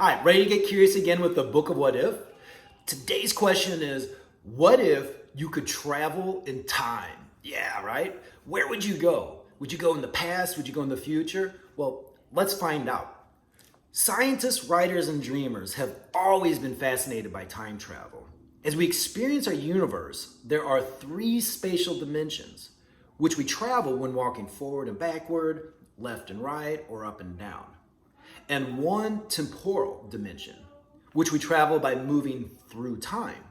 All right, ready to get curious again with the Book of What If? Today's question is, what if you could travel in time? Yeah, right? Where would you go? Would you go in the past? Would you go in the future? Well, let's find out. Scientists, writers, and dreamers have always been fascinated by time travel. As we experience our universe, there are three spatial dimensions, which we travel when walking forward and backward, left and right, or up and down, and one temporal dimension, which we travel by moving through time.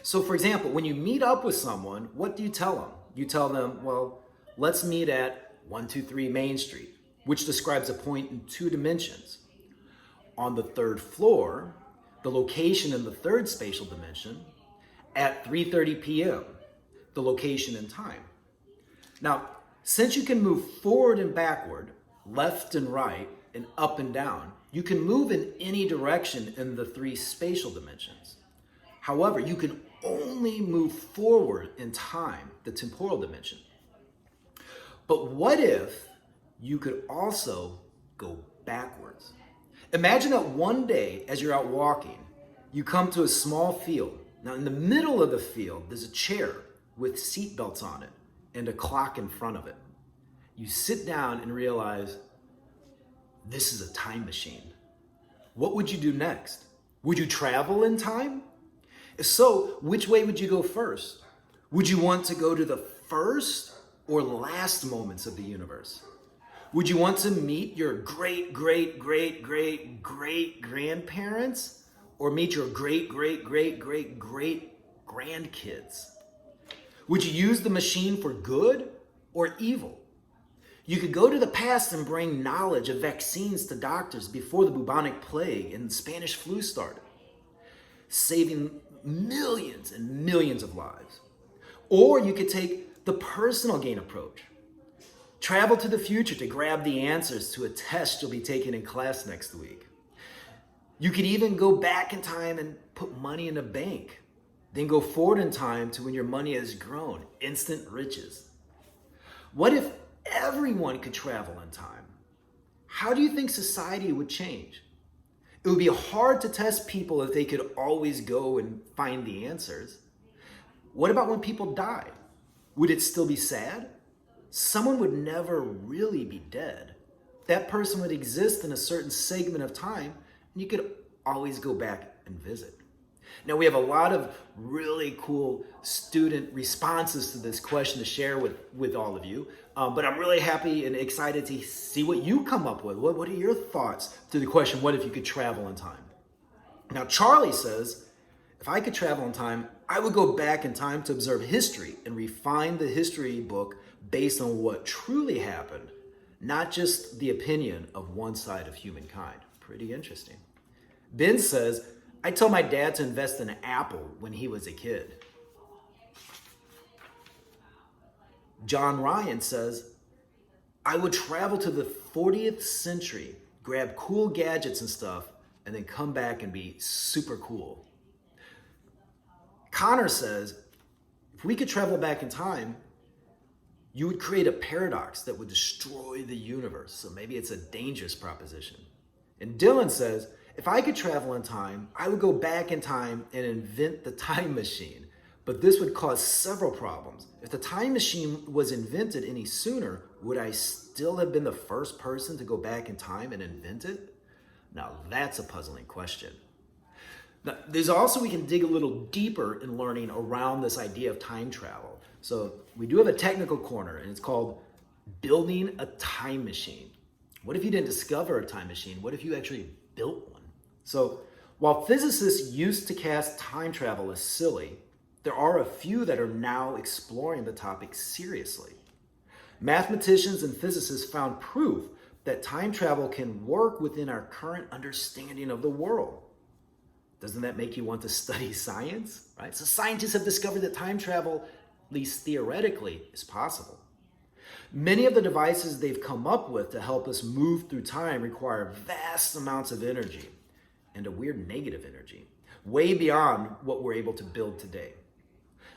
So for example, when you meet up with someone, what do you tell them? You tell them, well, let's meet at 123 Main Street, which describes a point in two dimensions. On the third floor, the location in the third spatial dimension, at 3:30 p.m., the location and time. Now, since you can move forward and backward, left and right, and up and down, you can move in any direction in the three spatial dimensions. However, you can only move forward in time, the temporal dimension. But what if you could also go backwards? Imagine that one day as you're out walking, you come to a small field. Now in the middle of the field, there's a chair with seat belts on it and a clock in front of it. You sit down and realize, this is a time machine. What would you do next? Would you travel in time? If so, which way would you go first? Would you want to go to the first or last moments of the universe? Would you want to meet your great grandparents or meet your great grandkids? Would you use the machine for good or evil? You could go to the past and bring knowledge of vaccines to doctors before the bubonic plague and the Spanish flu started, saving millions and millions of lives. Or you could take the personal gain approach. Travel to the future to grab the answers to a test you'll be taking in class next week. You could even go back in time and put money in a bank, then go forward in time to when your money has grown, instant riches. What if everyone could travel in time? How do you think society would change? It would be hard to test people if they could always go and find the answers. What about when people died? Would it still be sad? Someone would never really be dead. That person would exist in a certain segment of time, and you could always go back and visit. Now, we have a lot of really cool student responses to this question to share with all of you, but I'm really happy and excited to see what you come up with. What are your thoughts to the question, what if you could travel in time? Now, Charlie says, if I could travel in time, I would go back in time to observe history and refine the history book based on what truly happened, not just the opinion of one side of humankind. Pretty interesting. Ben says, I told my dad to invest in Apple when he was a kid. John Ryan says, I would travel to the 40th century, grab cool gadgets and stuff, and then come back and be super cool. Connor says, if we could travel back in time, you would create a paradox that would destroy the universe. So maybe it's a dangerous proposition. And Dylan says, if I could travel in time, I would go back in time and invent the time machine. But this would cause several problems. If the time machine was invented any sooner, would I still have been the first person to go back in time and invent it? Now that's a puzzling question. Now, there's also, we can dig a little deeper in learning around this idea of time travel. So we do have a technical corner, and it's called building a time machine. What if you didn't discover a time machine? What if you actually built one? So while physicists used to cast time travel as silly, there are a few that are now exploring the topic seriously. Mathematicians and physicists found proof that time travel can work within our current understanding of the world. Doesn't that make you want to study science? Right? So scientists have discovered that time travel, at least theoretically, is possible. Many of the devices they've come up with to help us move through time require vast amounts of energy and a weird negative energy, way beyond what we're able to build today.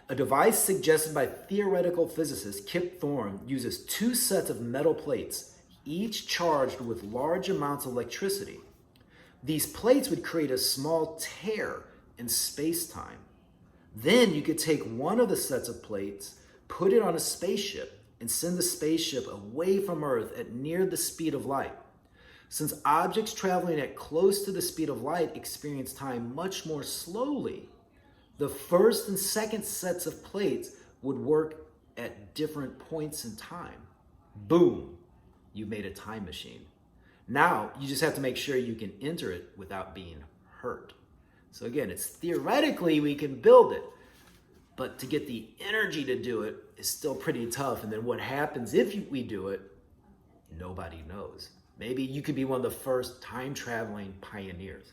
A device suggested by theoretical physicist Kip Thorne uses two sets of metal plates, each charged with large amounts of electricity. These plates would create a small tear in space-time. Then you could take one of the sets of plates, put it on a spaceship, and send the spaceship away from Earth at near the speed of light. Since objects traveling at close to the speed of light experience time much more slowly, the first and second sets of plates would work at different points in time. Boom, you made a time machine. Now you just have to make sure you can enter it without being hurt. So again, it's theoretically we can build it, but to get the energy to do it is still pretty tough. And then what happens if we do it, nobody knows. Maybe you could be one of the first time traveling pioneers.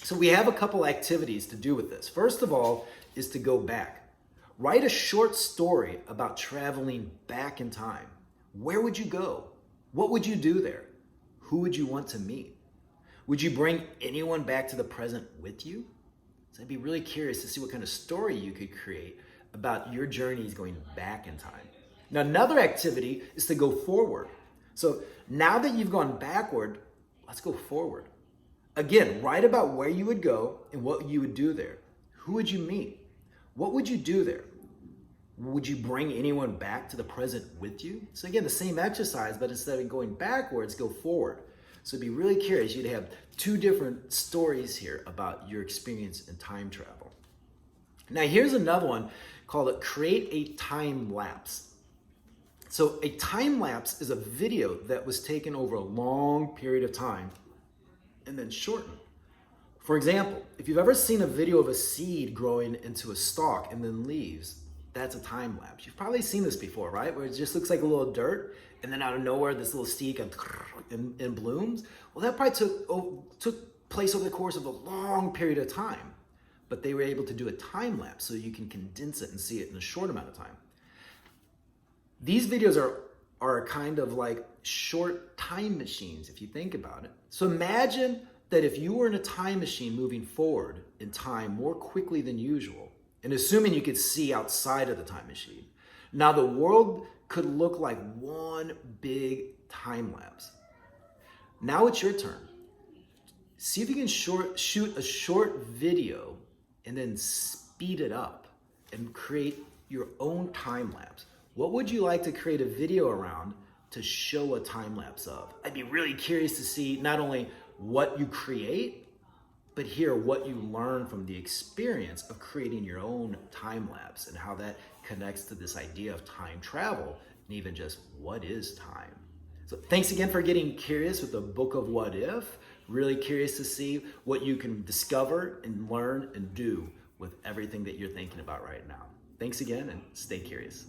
So we have a couple activities to do with this. First of all is to go back. Write a short story about traveling back in time. Where would you go? What would you do there? Who would you want to meet? Would you bring anyone back to the present with you? So I'd be really curious to see what kind of story you could create about your journeys going back in time. Now, another activity is to go forward. So now that you've gone backward, let's go forward. Again, write about where you would go and what you would do there. Who would you meet? What would you do there? Would you bring anyone back to the present with you? So again, the same exercise, but instead of going backwards, go forward. So be really curious. You'd have two different stories here about your experience in time travel. Now here's another one called Create a Time Lapse. So a time lapse is a video that was taken over a long period of time and then shortened. For example, if you've ever seen a video of a seed growing into a stalk and then leaves, that's a time lapse. You've probably seen this before, right? Where it just looks like a little dirt, and then out of nowhere, this little seed comes and blooms. Well, that probably took place over the course of a long period of time, but they were able to do a time lapse so you can condense it and see it in a short amount of time. These videos are kind of like short time machines, if you think about it. So imagine that if you were in a time machine moving forward in time more quickly than usual, and assuming you could see outside of the time machine, now the world could look like one big time lapse. Now it's your turn. See if you can shoot a short video and then speed it up and create your own time lapse. What would you like to create a video around to show a time lapse of? I'd be really curious to see not only what you create, but hear what you learn from the experience of creating your own time lapse and how that connects to this idea of time travel and even just what is time. So thanks again for getting curious with the Book of What If. Really curious to see what you can discover and learn and do with everything that you're thinking about right now. Thanks again and stay curious.